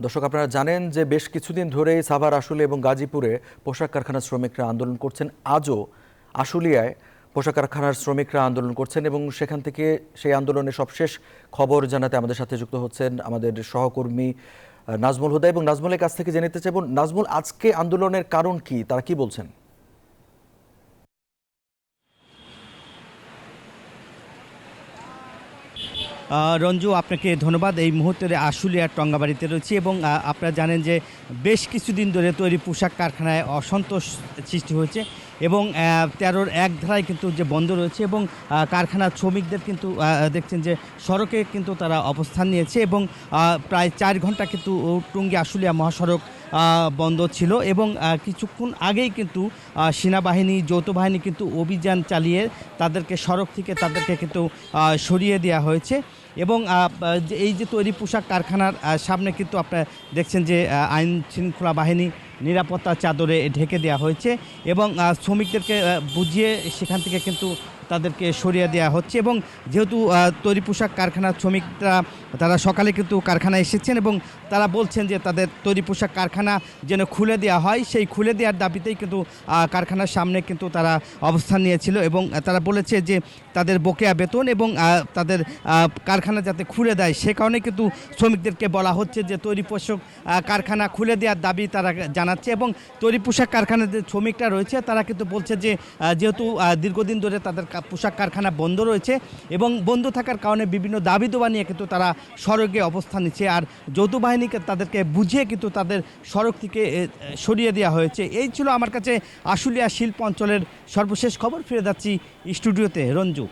দর্শক, আপনারা জানেন যে বেশ কিছুদিন ধরেই সাভার, আশুলিয়া এবং গাজীপুরে পোশাক কারখানার শ্রমিকরা আন্দোলন করছেন। আজও আশুলিয়ায় পোশাক কারখানার শ্রমিকরা আন্দোলন করছেন এবং সেখান থেকে সেই আন্দোলনের সবশেষ খবর জানাতে আমাদের সাথে যুক্ত হচ্ছেন আমাদের সহকর্মী নাজমুল হুদা। এবং নাজমুলের কাছ থেকে জেনে নিতে চাইব, নাজমুল, আজকে আন্দোলনের কারণ কি, তারা কি বলছেন? রঞ্জু, আপনাকে ধন্যবাদ। এই মুহূর্তে আশুলিয়ার টঙ্গাবাড়িতে রয়েছি এবং আপনারা জানেন যে বেশ কিছুদিন ধরে তৈরি পোশাক কারখানায় অসন্তোষ সৃষ্টি হয়েছে এবং ১৩-র এক ধারায় কিন্তু যে বন্ধ রয়েছে এবং কারখানার শ্রমিকদের কিন্তু দেখছেন যে সড়কে কিন্তু তারা অবস্থান নিয়েছে এবং প্রায় ৪ ঘন্টা কিন্তু টঙ্গী আশুলিয়া মহাসড়ক বন্ধ ছিল এবং কিছুক্ষণ আগেই কিন্তু সেনাবাহিনী, যৌথ বাহিনী কিন্তু অভিযান চালিয়ে তাদেরকে সড়ক থেকে কিন্তু সরিয়ে দেওয়া হয়েছে এবং এই যে তৈরি পোশাক কারখানার সামনে কিন্তু আপনারা দেখছেন যে আইন শৃঙ্খলা বাহিনী নিরাপত্তা চাদরে ঢেকে দেওয়া হয়েছে এবং শ্রমিকদেরকে বুঝিয়ে সেখান থেকে কিন্তু তাদেরকে সরিয়ে দেওয়া হচ্ছে এবং যেহেতু তৈরি পোশাক কারখানার শ্রমিকরা তারা সকালে কিন্তু কারখানায় এসেছেন এবং তারা বলছেন যে তাদের তৈরি পোশাক কারখানা যেন খুলে দেওয়া হয়, সেই খুলে দেওয়ার দাবিতেই কিন্তু কারখানার সামনে কিন্তু তারা অবস্থান নিয়েছিল এবং তারা বলেছে যে তাদের বকেয়া বেতন এবং তাদের কারখানা যাতে খুলে দেয় সে কারণে কিন্তু শ্রমিকদেরকে বলা হচ্ছে যে তৈরি পোশাক কারখানা খুলে দেওয়ার দাবি তারা জানাচ্ছে এবং তৈরি পোশাক কারখানার যে শ্রমিকরা রয়েছে তারা কিন্তু বলছে যে যেহেতু দীর্ঘদিন ধরে তাদের পোশাক কারখানা বন্ধ রয়েছে এবং বন্ধ থাকার কারণে বিভিন্ন দাবি দাবা নিয়ে কিন্তু তারা সড়কে অবস্থান নিচ্ছে, আর যৌথ বাহিনীকে তাদেরকে বুঝিয়ে কিন্তু তাদের সড়ক থেকে সরিয়ে দেওয়া হয়েছে। এই ছিল আমার কাছে আশুলিয়া শিল্প অঞ্চলের সর্বশেষ খবর। ফিরে যাচ্ছি স্টুডিওতে। রঞ্জু।